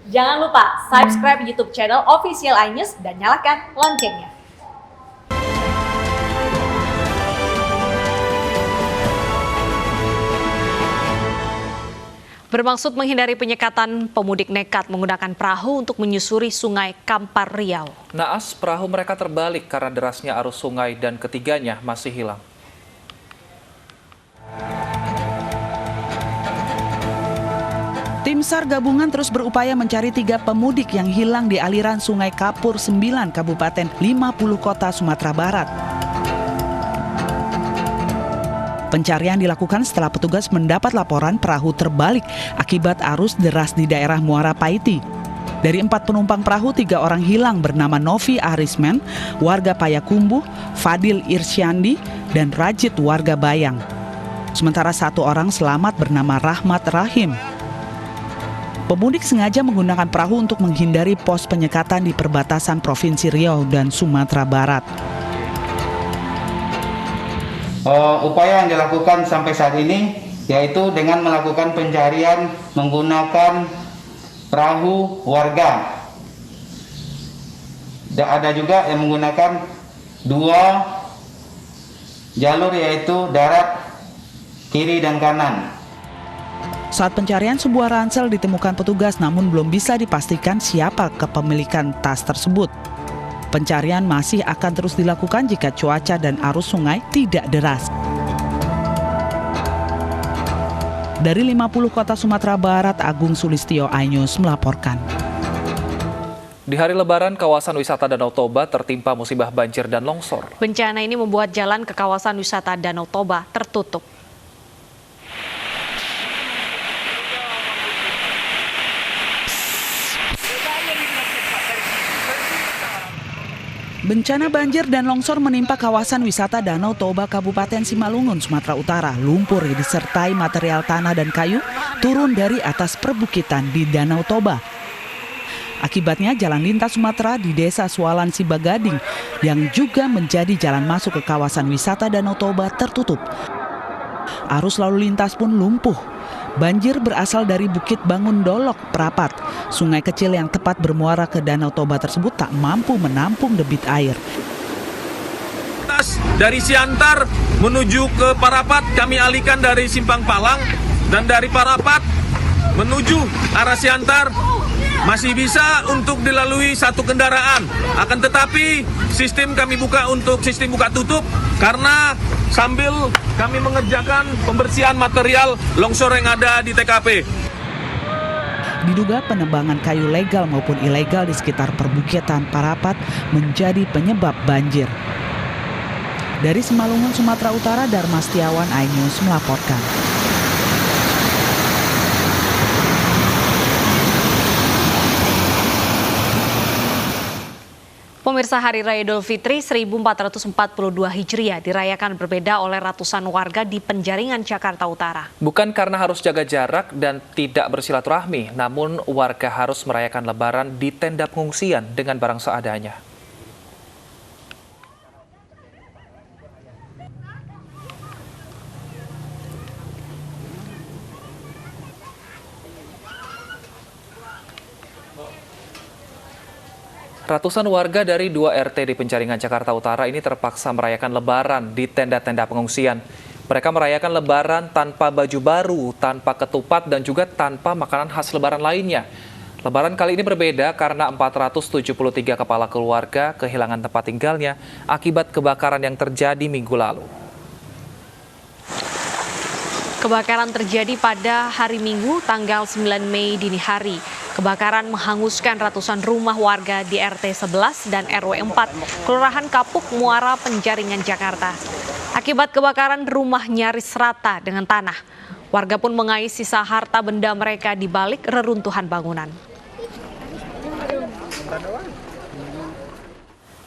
Jangan lupa subscribe YouTube channel Official iNews dan nyalakan loncengnya. Bermaksud menghindari penyekatan, pemudik nekat menggunakan perahu untuk menyusuri Sungai Kampar Riau. Naas, perahu mereka terbalik karena derasnya arus sungai dan ketiganya masih hilang. Tim SAR gabungan terus berupaya mencari 3 pemudik yang hilang di aliran Sungai Kapur 9 Kabupaten 50 Kota Sumatera Barat. Pencarian dilakukan setelah petugas mendapat laporan perahu terbalik akibat arus deras di daerah Muara Paiti. Dari 4 penumpang perahu, 3 orang hilang bernama Novi Arismen, warga Payakumbuh, Fadil Irsyandi, dan Rajit warga Bayang. Sementara 1 orang selamat bernama Rahmat Rahim. Pemudik sengaja menggunakan perahu untuk menghindari pos penyekatan di perbatasan Provinsi Riau dan Sumatera Barat. Upaya yang dilakukan sampai saat ini yaitu dengan melakukan pencarian menggunakan perahu warga. Ada juga yang menggunakan 2 jalur yaitu darat kiri dan kanan. Saat pencarian, sebuah ransel ditemukan petugas namun belum bisa dipastikan siapa kepemilikan tas tersebut. Pencarian masih akan terus dilakukan jika cuaca dan arus sungai tidak deras. Dari 50 Kota Sumatera Barat, Agung Sulistyo, iNews melaporkan. Di hari Lebaran, kawasan wisata Danau Toba tertimpa musibah banjir dan longsor. Bencana ini membuat jalan ke kawasan wisata Danau Toba tertutup. Bencana banjir dan longsor menimpa kawasan wisata Danau Toba Kabupaten Simalungun, Sumatera Utara. Lumpur disertai material tanah dan kayu turun dari atas perbukitan di Danau Toba. Akibatnya jalan lintas Sumatera di Desa Sualan Sibagading yang juga menjadi jalan masuk ke kawasan wisata Danau Toba tertutup. Arus lalu lintas pun lumpuh. Banjir berasal dari Bukit Bangun Dolok, Prapat. Sungai kecil yang tepat bermuara ke Danau Toba tersebut tak mampu menampung debit air. Dari Siantar menuju ke Parapat kami alihkan dari Simpang Palang, dan dari Parapat menuju arah Siantar masih bisa untuk dilalui 1 kendaraan. Akan tetapi sistem kami buka untuk sistem buka tutup karena sambil kami mengerjakan pembersihan material longsor yang ada di TKP. Diduga penebangan kayu legal maupun ilegal di sekitar perbukitan Parapat menjadi penyebab banjir. Dari Simalungun, Sumatera Utara, Dharma Setiawan, iNews melaporkan. Pemirsa, Hari Raya Idul Fitri 1442 Hijriah dirayakan berbeda oleh ratusan warga di Penjaringan, Jakarta Utara. Bukan karena harus jaga jarak dan tidak bersilaturahmi, namun warga harus merayakan Lebaran di tenda pengungsian dengan barang seadanya. Ratusan warga dari 2 RT di Penjaringan, Jakarta Utara ini terpaksa merayakan Lebaran di tenda-tenda pengungsian. Mereka merayakan Lebaran tanpa baju baru, tanpa ketupat, dan juga tanpa makanan khas Lebaran lainnya. Lebaran kali ini berbeda karena 473 kepala keluarga kehilangan tempat tinggalnya akibat kebakaran yang terjadi minggu lalu. Kebakaran terjadi pada hari Minggu, tanggal 9 Mei dini hari. Kebakaran menghanguskan ratusan rumah warga di RT 11 dan RW 4, Kelurahan Kapuk, Muara, Penjaringan, Jakarta. Akibat kebakaran, rumah nyaris rata dengan tanah. Warga pun mengais sisa harta benda mereka di balik reruntuhan bangunan.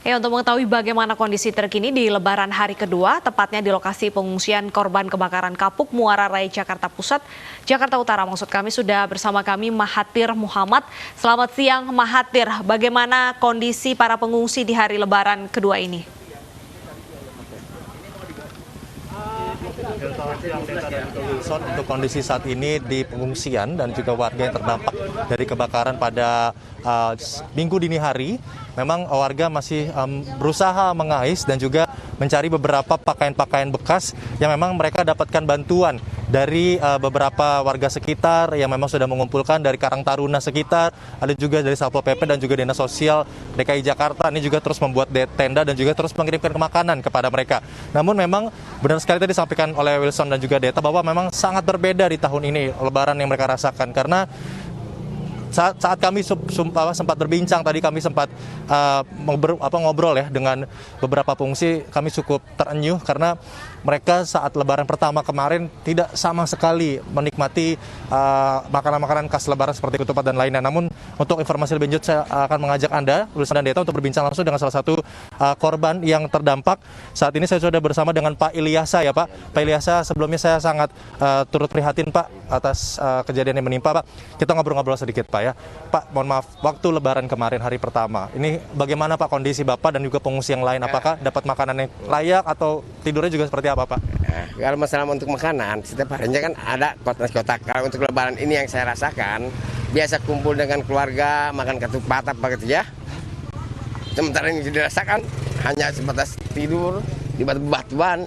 Untuk mengetahui bagaimana kondisi terkini di Lebaran hari kedua, tepatnya di lokasi pengungsian korban kebakaran Kapuk, Muara Rai, Jakarta Pusat, Jakarta Utara. Maksud kami sudah bersama kami Mahathir Muhammad. Selamat siang Mahathir, bagaimana kondisi para pengungsi di hari Lebaran kedua ini? Wilson, untuk kondisi saat ini di pengungsian dan juga warga yang terdampak dari kebakaran pada Minggu dini hari, memang warga masih berusaha mengais dan juga mencari beberapa pakaian-pakaian bekas yang memang mereka dapatkan bantuan dari beberapa warga sekitar yang memang sudah mengumpulkan dari Karang Taruna sekitar, ada juga dari Satpol PP dan juga Dinas Sosial DKI Jakarta. Ini juga terus membuat tenda dan juga terus mengirimkan makanan kepada mereka. Namun memang benar sekali tadi disampaikan oleh Wilson dan juga Deta bahwa memang sangat berbeda di tahun ini Lebaran yang mereka rasakan, karena saat kami sempat berbincang tadi, kami sempat ngobrol ya dengan beberapa pengungsi, kami cukup terenyuh karena mereka saat Lebaran pertama kemarin tidak sama sekali menikmati makanan-makanan khas Lebaran seperti ketupat dan lainnya. Namun untuk informasi lebih lanjut, saya akan mengajak Anda, Wilson dan Deta, untuk berbincang langsung dengan salah satu korban yang terdampak. Saat ini saya sudah bersama dengan Pak Ilyasa ya Pak. Pak Ilyasa, sebelumnya saya sangat turut prihatin Pak atas kejadian yang menimpa Pak. Kita ngobrol-ngobrol sedikit Pak ya. Pak, mohon maaf, waktu Lebaran kemarin hari pertama, ini bagaimana Pak kondisi Bapak dan juga pengungsi yang lain? Apakah dapat makanan yang layak atau tidurnya juga seperti apa Pak? Kalau masalah untuk makanan, setiap harinya kan ada kotak-kotak. Kalau untuk Lebaran ini yang saya rasakan, biasa kumpul dengan keluarga, makan ketupat apa gitu ya. Sementara ini dirasakan hanya sebatas tidur di batu-batuan,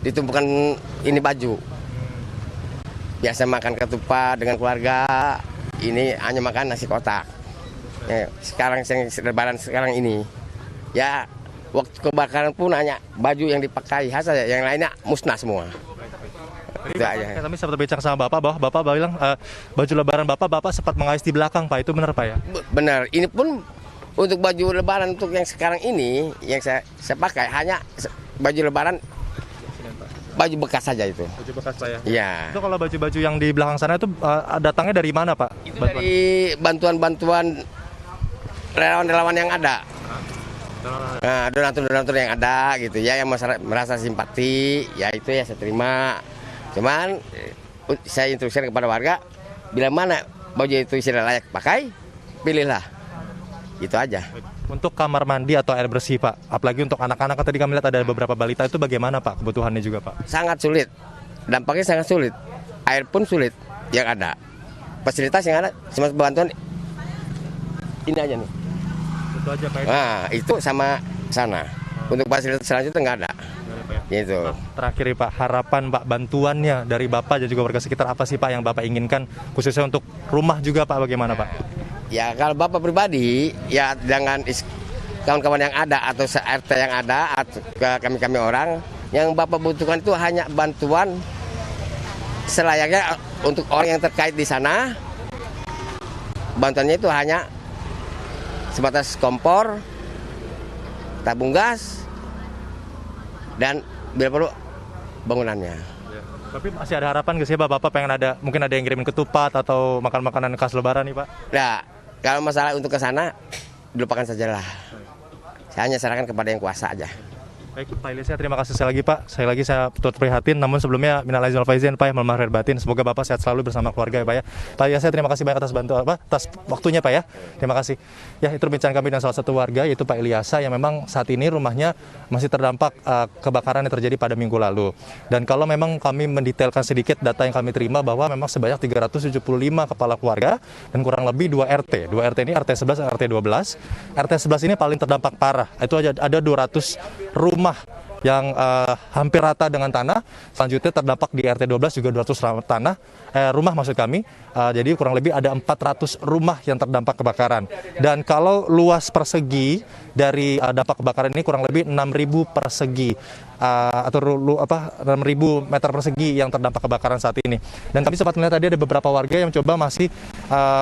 ditumpukan ini baju. Biasa makan ketupat dengan keluarga, ini hanya makan nasi kotak. Sekarang Lebaran sekarang ini, ya waktu kebakaran pun hanya baju yang dipakai saja, yang lainnya musnah semua. Itu aja. Kami sempat berbincang sama Bapak bahwa Bapak bilang baju Lebaran Bapak sempat mengais di belakang Pak, itu benar Pak ya? Benar, ini pun untuk baju Lebaran untuk yang sekarang ini yang saya pakai hanya baju Lebaran, baju bekas saja itu. Baju bekas Pak ya? Iya. Itu kalau baju-baju yang di belakang sana itu datangnya dari mana Pak? Itu dari bantuan-bantuan relawan-relawan yang ada. Nah, donatur-donatur yang ada gitu ya, yang merasa simpati, ya itu ya saya terima. Cuman saya instruksikan kepada warga, bila mana baju itu sudah layak pakai, pilihlah. Itu aja. Untuk kamar mandi atau air bersih Pak, apalagi untuk anak-anak, tadi kami lihat ada beberapa balita, itu bagaimana Pak kebutuhannya juga Pak? Sangat sulit, dampaknya sangat sulit. Air pun sulit yang ada. Fasilitas yang ada, cuma bantuan ini aja nih. Itu aja Pak. Nah, itu sama sana. Untuk fasilitas selanjutnya nggak ada. Gitu. Terakhir Pak, harapan Pak, bantuannya dari Bapak dan juga warga sekitar apa sih Pak yang Bapak inginkan, khususnya untuk rumah juga Pak, bagaimana Pak? Ya kalau Bapak pribadi, ya dengan kawan-kawan yang ada atau RT yang ada atau ke kami orang, yang Bapak butuhkan itu hanya bantuan selayaknya untuk orang yang terkait di sana. Bantuannya itu hanya sebatas kompor, tabung gas, dan bila perlu bangunannya. Tapi masih ada harapan nggak sih Pak? Bapak pengen mungkin ada yang kirimin ketupat atau makan-makanan khas Lebaran nih Pak? Nah, kalau masalah untuk ke sana, dilupakan sajalah. Saya hanya serahkan kepada yang kuasa aja. Baik, Pak Ilyasa, terima kasih sekali lagi Pak. Sekali lagi saya turut prihatin, namun sebelumnya minal aizin wal faizin Pak, mohon maaf lahir batin. Semoga Bapak sehat selalu bersama keluarga ya Pak ya. Pak Ilyasa, terima kasih banyak atas atas waktunya Pak ya. Terima kasih. Ya, itu perbincangan kami dengan salah satu warga, yaitu Pak Ilyasa, yang memang saat ini rumahnya masih terdampak kebakaran yang terjadi pada minggu lalu. Dan kalau memang kami mendetailkan sedikit data yang kami terima, bahwa memang sebanyak 375 kepala keluarga dan kurang lebih 2 RT. 2 RT ini RT 11 dan RT 12. RT 11 ini paling terdampak parah. Itu ada 200 rumah yang hampir rata dengan tanah. Selanjutnya terdampak di RT 12 juga 200 rumah maksud kami. Jadi kurang lebih ada 400 rumah yang terdampak kebakaran. Dan kalau luas persegi dari dampak kebakaran ini kurang lebih 6.000 persegi atau 6.000 meter persegi yang terdampak kebakaran saat ini. Dan kami sempat melihat tadi ada beberapa warga yang coba masih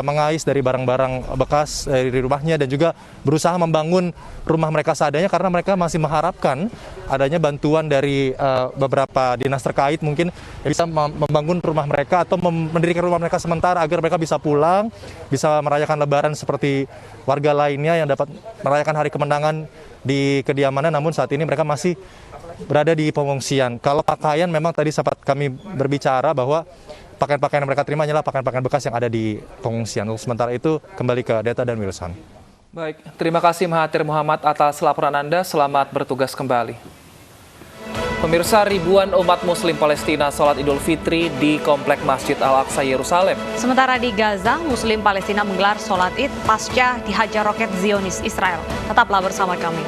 mengais dari barang-barang bekas dari rumahnya dan juga berusaha membangun rumah mereka seadanya, karena mereka masih mengharapkan adanya bantuan dari beberapa dinas terkait mungkin bisa membangun rumah mereka atau mendirikan rumah mereka sementara agar mereka bisa pulang, bisa merayakan Lebaran seperti warga lainnya yang dapat merayakan hari kemenangan di kediamannya. Namun saat ini mereka masih berada di pengungsian. Kalau pakaian, memang tadi sempat kami berbicara bahwa pakaian-pakaian yang mereka terima hanyalah pakaian-pakaian bekas yang ada di pengungsian. Untuk sementara itu kembali ke Deta dan Wilson. Baik, terima kasih Mahathir Muhammad atas laporan Anda. Selamat bertugas kembali. Pemirsa, ribuan umat Muslim Palestina sholat Idul Fitri di Komplek Masjid Al-Aqsa, Yerusalem. Sementara di Gaza, Muslim Palestina menggelar sholat Id pasca dihajar roket Zionis Israel. Tetaplah bersama kami.